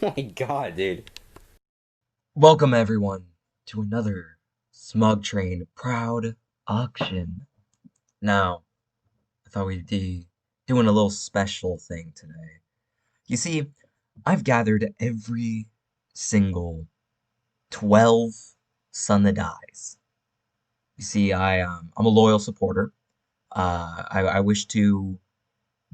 Oh my god, dude. Welcome everyone to another Smug Train Proud auction. Now, I thought we'd be doing a little special thing today. You see, I've gathered every single 12 Son that Dies. You see, I'm a loyal supporter. I wish to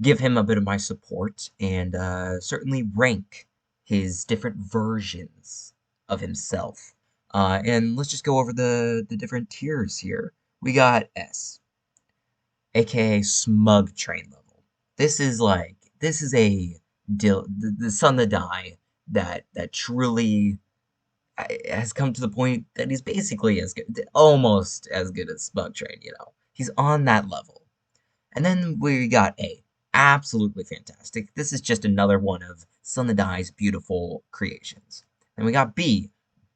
give him a bit of my support and certainly rank his different versions of himself. And let's just go over the different tiers here. We got S, aka Smug Train level. This is the son that die that truly has come to the point that he's basically as good, almost as good as Smug Train. He's on that level. And then we got A. Absolutely fantastic. This is just another one of Sunthedie's beautiful creations. And we got B.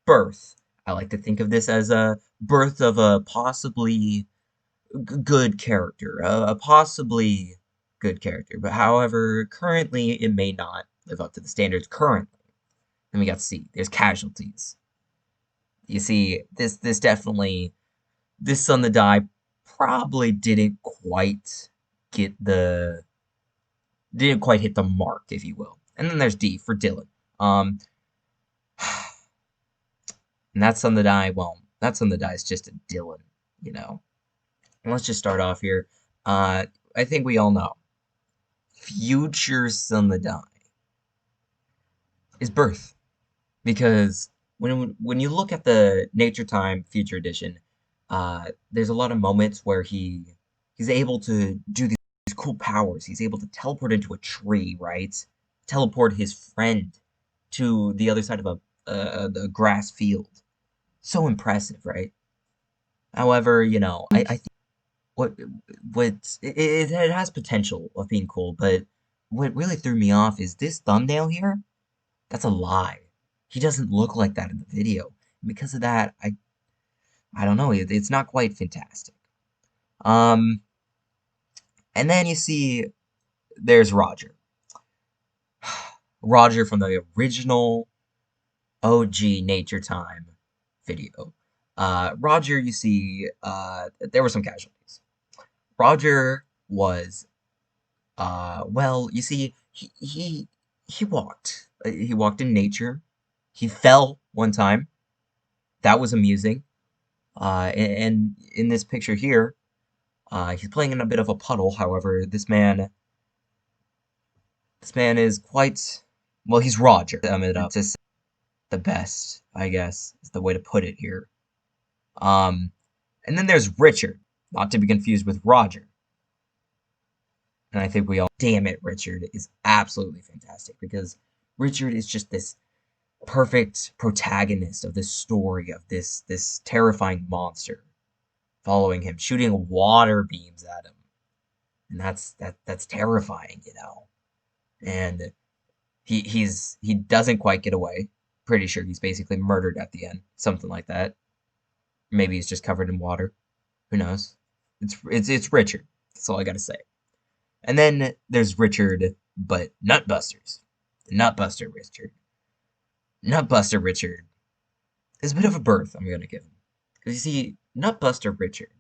Birth. I like to think of this as a birth of a possibly good character. A possibly good character. But however, currently it may not live up to the standards currently. Then we got C. There's casualties. You see, this definitely this Son that Die probably get the didn't quite hit the mark, if you will. And then there's D for Dylan. Um, and that Son that Die, well, that Son that Die is just a Dylan, you know. And let's just start off here. I think we all know future Son that Die is Birth, because when you look at the Nature Time Future Edition, there's a lot of moments where he's able to do these cool powers. He's able to teleport into a tree, right? Teleport his friend to the other side of a grass field. So impressive, right? However, I think what it has potential of being cool, but what really threw me off is this thumbnail here. That's a lie. He doesn't look like that in the video. And because of that, I don't know. It's not quite fantastic. Um, and then you see there's Roger. Roger from the original OG Nature Time video. Roger, you see, there were some casualties. Roger was, well, you see, he walked. He walked in nature. He fell one time. That was amusing. And in this picture here, he's playing in a bit of a puddle. However, this man is quite, well, he's Roger. I'm it up to say the best, I guess, is the way to put it here. Um, and then there's Richard, not to be confused with Roger. And I think we all, damn it, Richard is absolutely fantastic because Richard is just this perfect protagonist of this story of this terrifying monster following him, shooting water beams at him, and that's terrifying. And he doesn't quite get away. Pretty sure he's basically murdered at the end, something like that. Maybe he's just covered in water. Who knows? It's Richard. That's all I gotta say. And then there's Richard, but Nutbusters. Nutbuster Richard. Nutbuster Richard is a bit of a birth I'm gonna give him. Because you see, Nutbuster Richard,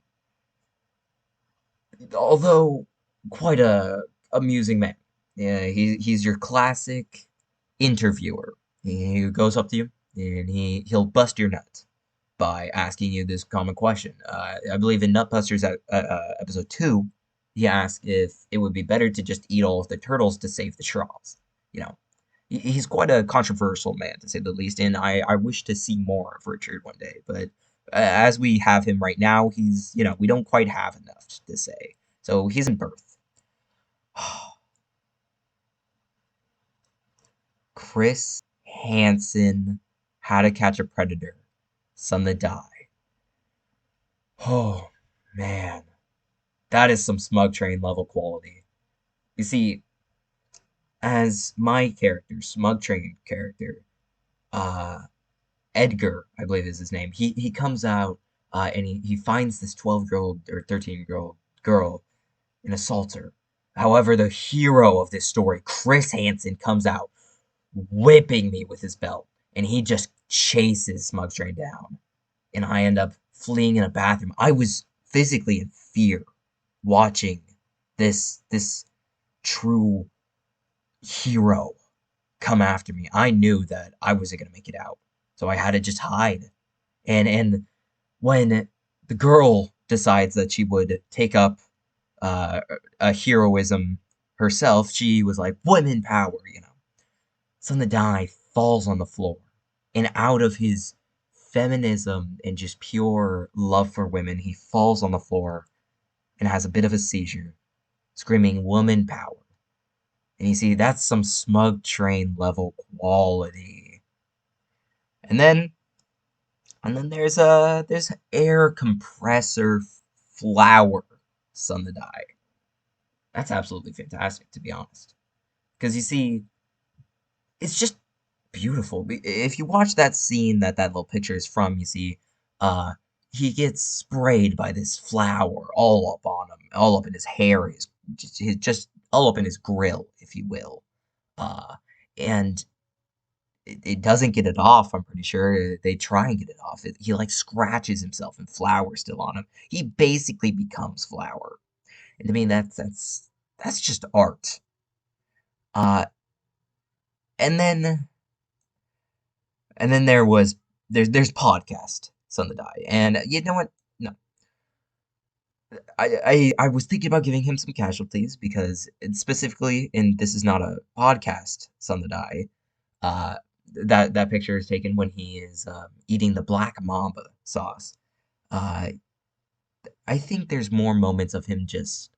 although quite a amusing man, yeah, he's your classic interviewer. He goes up to you and he'll bust your nuts by asking you this common question. I believe in Nutbusters episode 2, he asked if it would be better to just eat all of the turtles to save the straws. You know, he's quite a controversial man to say the least, and I wish to see more of Richard one day. But as we have him right now, we don't quite have enough to say. So he's in birth. Chris Hansen, How to Catch a Predator, Son that Die. Oh man, that is some Smug Train level quality. You see, as my character, Smug Train character, uh, Edgar, I believe is his name. He comes out and he finds this 12-year-old or 13-year-old girl and assaults her. However, the hero of this story, Chris Hansen, comes out. whipping me with his belt, and he just chases Smug Train down, and I end up fleeing in a bathroom. I was physically in fear watching this true hero come after me. I knew that I wasn't gonna make it out, so I had to just hide. And when the girl decides that she would take up uh, a heroism herself, she was like, "Women power," you know. Son the Die falls on the floor, and out of his feminism and just pure love for women, he falls on the floor and has a bit of a seizure, screaming "Woman power." And you see, that's some Smug Train level quality. And then there's air compressor flower Son the Die. That's absolutely fantastic, to be honest. Because you see, it's just beautiful. If you watch that scene that little picture is from, you see, uh, he gets sprayed by this flower all up on him, all up in his hair, just all up in his grill, if you will. Uh, and it doesn't get it off. I'm pretty sure they try and get it off. He like scratches himself, and flour still on him. He basically becomes flour, and to me, that's just art. Uh, and then there's podcast Son the Die, and you know what? No, I was thinking about giving him some casualties because specifically, and this is not a podcast Son the Die. Uh, that picture is taken when he is eating the black mamba sauce. Uh, I think there's more moments of him just.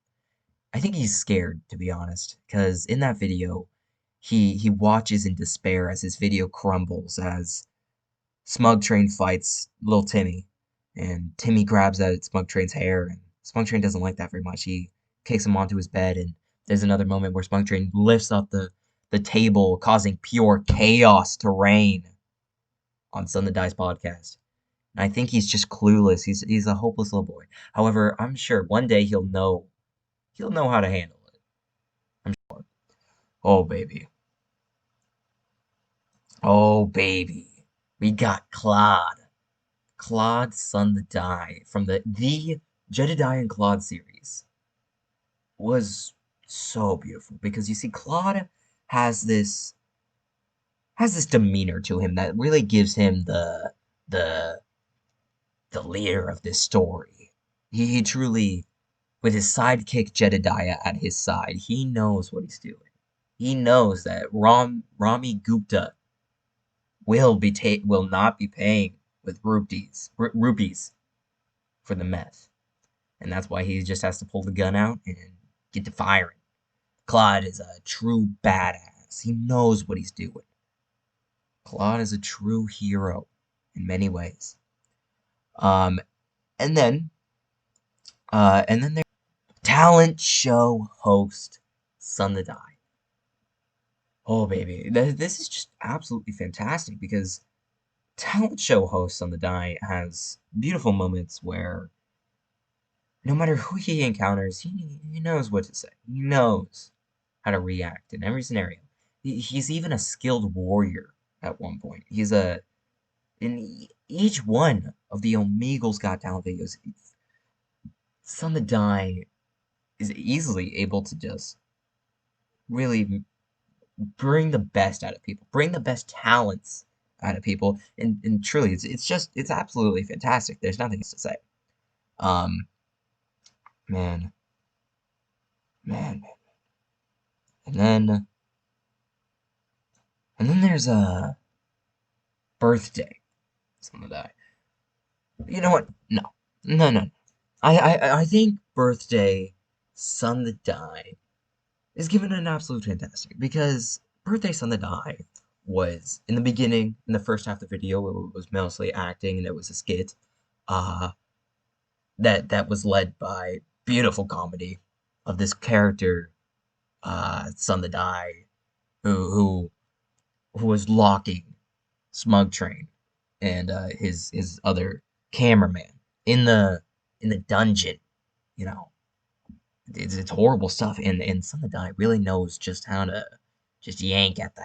I think he's scared, to be honest, because in that video, he watches in despair as his video crumbles as Smug Train fights Lil Timmy, and Timmy grabs at Smug Train's hair, and Smug Train doesn't like that very much. He kicks him onto his bed, and there's another moment where Smug Train lifts up the table, causing pure chaos to reign on Son the Die's podcast. And I think he's just clueless. He's a hopeless little boy. However, I'm sure one day he'll know how to handle it. I'm sure. Oh baby. Oh baby. We got Claude. Claude Son the Die from the Jedediah and Claude series was so beautiful because you see Claude has this has this demeanor to him that really gives him the the leader of this story. He truly, with his sidekick Jedediah at his side, he knows what he's doing. He knows that Rami Gupta will not be paying with rupees for the meth, and that's why he just has to pull the gun out and get to firing. Claude is a true badass. He knows what he's doing. Claude is a true hero in many ways. Um, and then there's talent show host Son the Die. Oh baby, this is just absolutely fantastic because talent show host Son the Die has beautiful moments where no matter who he encounters, he knows what to say. He knows how to react in every scenario. He's even a skilled warrior at one point. He's a in each one of the Omegle's Got Talent videos, Son the Die is easily able to just really bring the best out of people, bring the best talents out of people, and truly, it's absolutely fantastic. There's nothing else to say. Um, man, man, and then there's a birthday. Son the Die. You know what? No, no, no. I think birthday Son the Die is given an absolute fantastic because birthday Son the Die was in the beginning, in the first half of the video, it was mostly acting and it was a skit. Uh, that was led by beautiful comedy of this character, Son the Die, who was locking Smug Train and his other cameraman in the dungeon. You know, it's horrible stuff, and Son the Die really knows just how to just yank at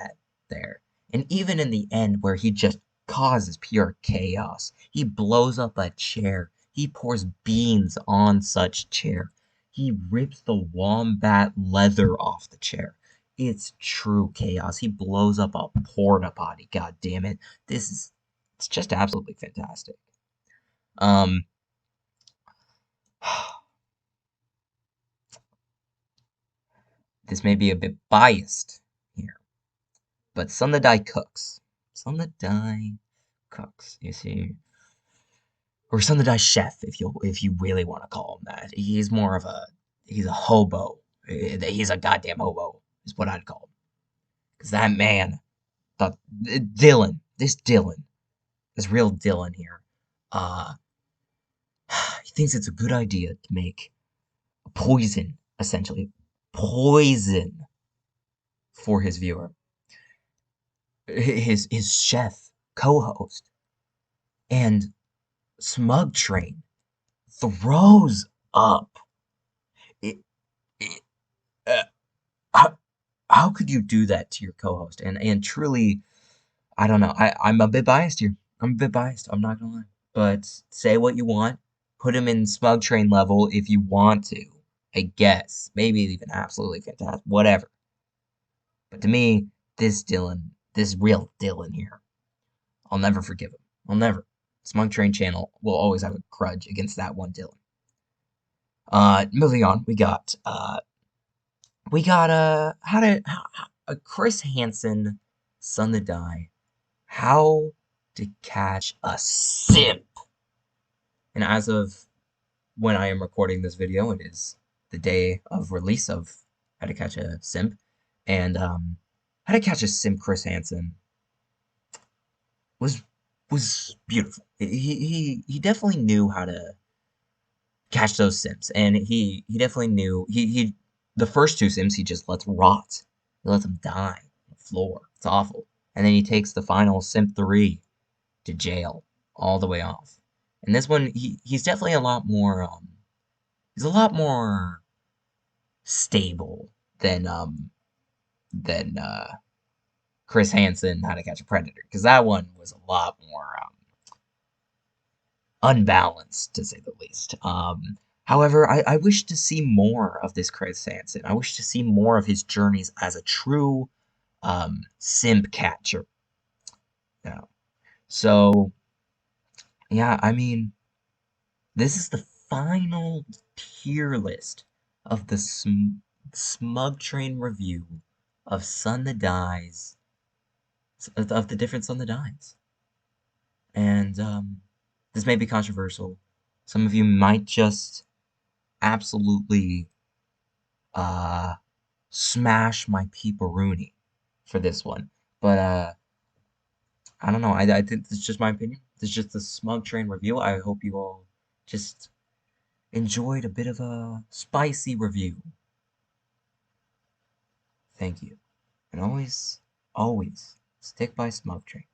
there. And even in the end, where he just causes pure chaos, he blows up a chair, he pours beans on such chair, he rips the wombat leather off the chair. It's true chaos. He blows up a porta potty. God damn it! It's just absolutely fantastic. Um, this may be a bit biased here, but sunthedie cooks. Sunthedie cooks. You see, or sunthedie chef, if you really want to call him that. He's a hobo. He's a goddamn hobo, is what I'd call him. Because that man, the Dylan, this real Dylan here, uh, he thinks it's a good idea to make a poison, essentially, poison for his viewer, his chef, co-host, and Smug Train throws up. It, it, uh, how, how could you do that to your co-host? And truly, I don't know. I'm a bit biased here. I'm a bit biased. I'm not gonna lie. But say what you want. Put him in Smug Train level if you want to. I guess. Maybe even absolutely fantastic. Whatever. But to me, this real Dylan here, I'll never forgive him. I'll never. Smug Train channel will always have a grudge against that one Dylan. Moving on, we got Chris Hansen, sunthedie, how to catch a simp. And as of when I am recording this video, it is the day of release of How to Catch a Simp. And How to Catch a Simp Chris Hansen was was beautiful. He definitely knew how to catch those simps, and he definitely knew he the first two simps he just lets rot. He lets them die on the floor. It's awful. And then he takes the final simp 3 to jail all the way off. And this one he's definitely a lot more he's a lot more stable than Chris Hansen How to Catch a Predator, because that one was a lot more unbalanced, to say the least. However, I wish to see more of this Chris Hansen. I wish to see more of his journeys as a true simp catcher. Yeah. So, yeah, I mean, this is the final tier list of the Smug Train review of sunthedie's of the different sunthedies. And this may be controversial. Some of you might just absolutely smash my peeperoonie for this one. But I don't know. I think this is just my opinion. This is just a Smug Train review. I hope you all just enjoyed a bit of a spicy review. Thank you. And always, always stick by Smug Train.